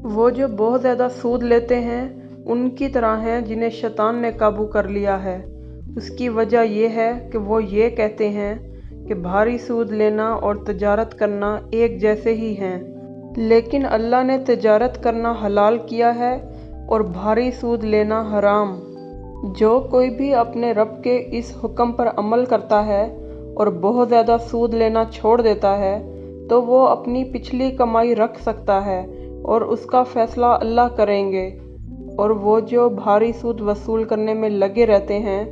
وہ جو بہت زیادہ سود لیتے ہیں ان کی طرح ہیں جنہیں شیطان نے قابو کر لیا ہے۔ اس کی وجہ یہ ہے کہ وہ یہ کہتے ہیں کہ بھاری سود لینا اور تجارت کرنا ایک جیسے ہی ہیں، لیکن اللہ نے تجارت کرنا حلال کیا ہے اور بھاری سود لینا حرام۔ جو کوئی بھی اپنے رب کے اس حکم پر عمل کرتا ہے اور بہت زیادہ سود لینا چھوڑ دیتا ہے تو وہ اپنی پچھلی کمائی رکھ سکتا ہے اور اس کا فیصلہ اللہ کریں گے، اور وہ جو بھاری سود وصول کرنے میں لگے رہتے ہیں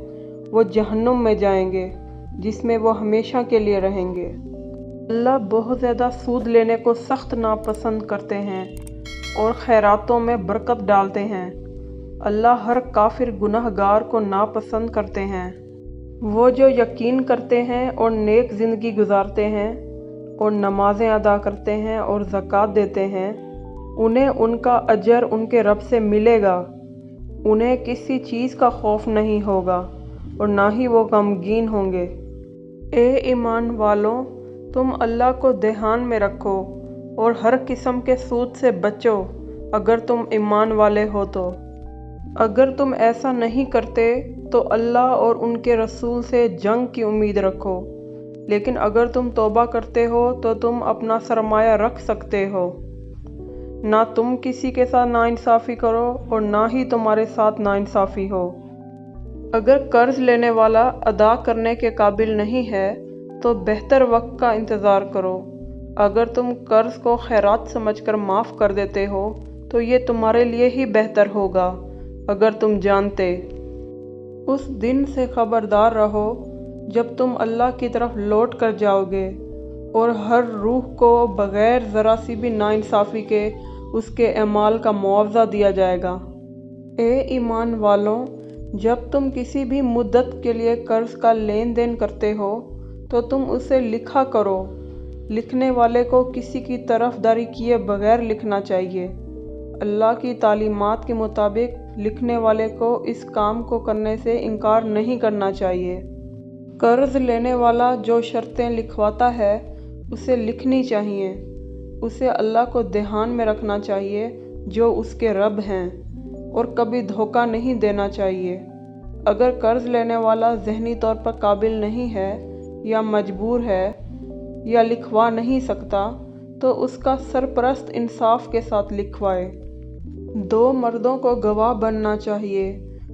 وہ جہنم میں جائیں گے جس میں وہ ہمیشہ کے لیے رہیں گے۔ اللہ بہت زیادہ سود لینے کو سخت ناپسند کرتے ہیں اور خیراتوں میں برکت ڈالتے ہیں۔ اللہ ہر کافر گناہ گار کو ناپسند کرتے ہیں۔ وہ جو یقین کرتے ہیں اور نیک زندگی گزارتے ہیں اور نمازیں ادا کرتے ہیں اور زکوٰۃ دیتے ہیں، انہیں ان کا اجر ان کے رب سے ملے گا۔ انہیں کسی چیز کا خوف نہیں ہوگا اور نہ ہی وہ غمگین ہوں گے۔ اے ایمان والوں، تم اللہ کو دھیان میں رکھو اور ہر قسم کے سود سے بچو اگر تم ایمان والے ہو تو۔ اگر تم ایسا نہیں کرتے تو اللہ اور ان کے رسول سے جنگ کی امید رکھو، لیکن اگر تم توبہ کرتے ہو تو تم اپنا سرمایہ رکھ سکتے ہو۔ نہ تم کسی کے ساتھ ناانصافی کرو اور نہ ہی تمہارے ساتھ ناانصافی ہو۔ اگر قرض لینے والا ادا کرنے کے قابل نہیں ہے تو بہتر وقت کا انتظار کرو۔ اگر تم قرض کو خیرات سمجھ کر معاف کر دیتے ہو تو یہ تمہارے لیے ہی بہتر ہوگا اگر تم جانتے۔ اس دن سے خبردار رہو جب تم اللہ کی طرف لوٹ کر جاؤ گے اور ہر روح کو بغیر ذرا سی بھی ناانصافی کے اس کے اعمال کا معاوضہ دیا جائے گا۔ اے ایمان والوں، جب تم کسی بھی مدت کے لیے قرض کا لین دین کرتے ہو تو تم اسے لکھا کرو۔ لکھنے والے کو کسی کی طرفداری کیے بغیر لکھنا چاہیے۔ اللہ کی تعلیمات کے مطابق لکھنے والے کو اس کام کو کرنے سے انکار نہیں کرنا چاہیے۔ قرض لینے والا جو شرطیں لکھواتا ہے اسے لکھنی چاہیے۔ اسے اللہ کو دھیان میں رکھنا چاہیے جو اس کے رب ہیں، اور کبھی دھوکہ نہیں دینا چاہیے۔ اگر قرض لینے والا ذہنی طور پر قابل نہیں ہے یا مجبور ہے یا لکھوا نہیں سکتا تو اس کا سرپرست انصاف کے ساتھ لکھوائے۔ 2 مردوں کو گواہ بننا چاہیے۔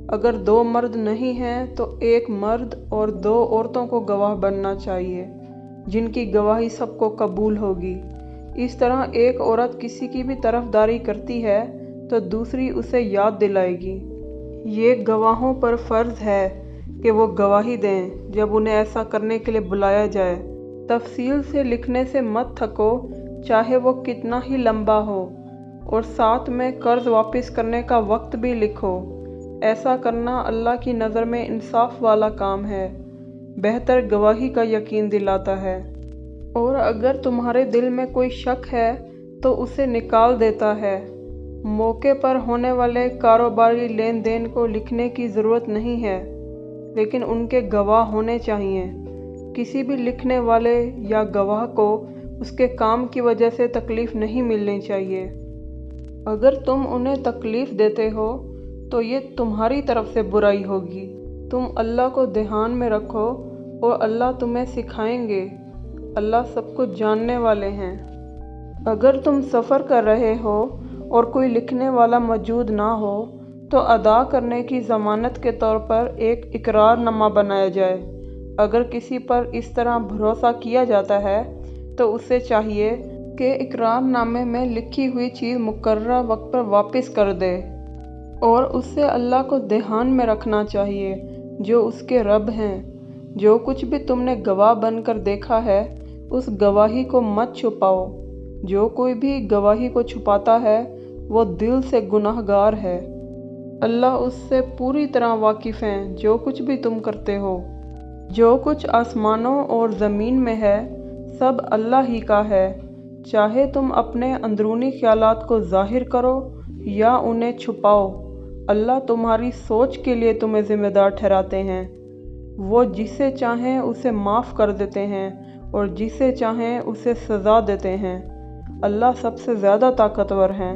اگر 2 مرد نہیں ہیں تو 1 مرد اور 2 عورتوں کو گواہ بننا چاہیے جن کی گواہی سب کو قبول ہوگی۔ اس طرح ایک عورت کسی کی بھی طرفداری کرتی ہے تو دوسری اسے یاد دلائے گی۔ یہ گواہوں پر فرض ہے کہ وہ گواہی دیں جب انہیں ایسا کرنے کے لیے بلایا جائے۔ تفصیل سے لکھنے سے مت تھکو، چاہے وہ کتنا ہی لمبا ہو، اور ساتھ میں قرض واپس کرنے کا وقت بھی لکھو۔ ایسا کرنا اللہ کی نظر میں انصاف والا کام ہے، بہتر گواہی کا یقین دلاتا ہے۔ اور اگر تمہارے دل میں کوئی شک ہے تو اسے نکال دیتا ہے۔ موقع پر ہونے والے کاروباری لین دین کو لکھنے کی ضرورت نہیں ہے، لیکن ان کے گواہ ہونے چاہیے۔ کسی بھی لکھنے والے یا گواہ کو اس کے کام کی وجہ سے تکلیف نہیں ملنی چاہیے۔ اگر تم انہیں تکلیف دیتے ہو تو یہ تمہاری طرف سے برائی ہوگی۔ تم اللہ کو دھیان میں رکھو اور اللہ تمہیں سکھائیں گے۔ اللہ سب کچھ جاننے والے ہیں۔ اگر تم سفر کر رہے ہو اور کوئی لکھنے والا موجود نہ ہو تو ادا کرنے کی ضمانت کے طور پر ایک اقرار نامہ بنایا جائے۔ اگر کسی پر اس طرح بھروسہ کیا جاتا ہے تو اسے چاہیے کہ اقرار نامے میں لکھی ہوئی چیز مقررہ وقت پر واپس کر دے، اور اس سے اللہ کو دھیان میں رکھنا چاہیے جو اس کے رب ہیں۔ جو کچھ بھی تم نے گواہ بن کر دیکھا ہے اس گواہی کو مت چھپاؤ۔ جو کوئی بھی گواہی کو چھپاتا ہے وہ دل سے گناہ گار ہے۔ اللہ اس سے پوری طرح واقف ہیں جو کچھ بھی تم کرتے ہو۔ جو کچھ آسمانوں اور زمین میں ہے سب اللہ ہی کا ہے، چاہے تم اپنے اندرونی خیالات کو ظاہر کرو یا انہیں چھپاؤ، اللہ تمہاری سوچ کے لیے تمہیں ذمہ دار ٹھہراتے ہیں۔ وہ جسے چاہیں اسے معاف کر دیتے ہیں اور جسے چاہیں اسے سزا دیتے ہیں۔ اللہ سب سے زیادہ طاقتور ہیں۔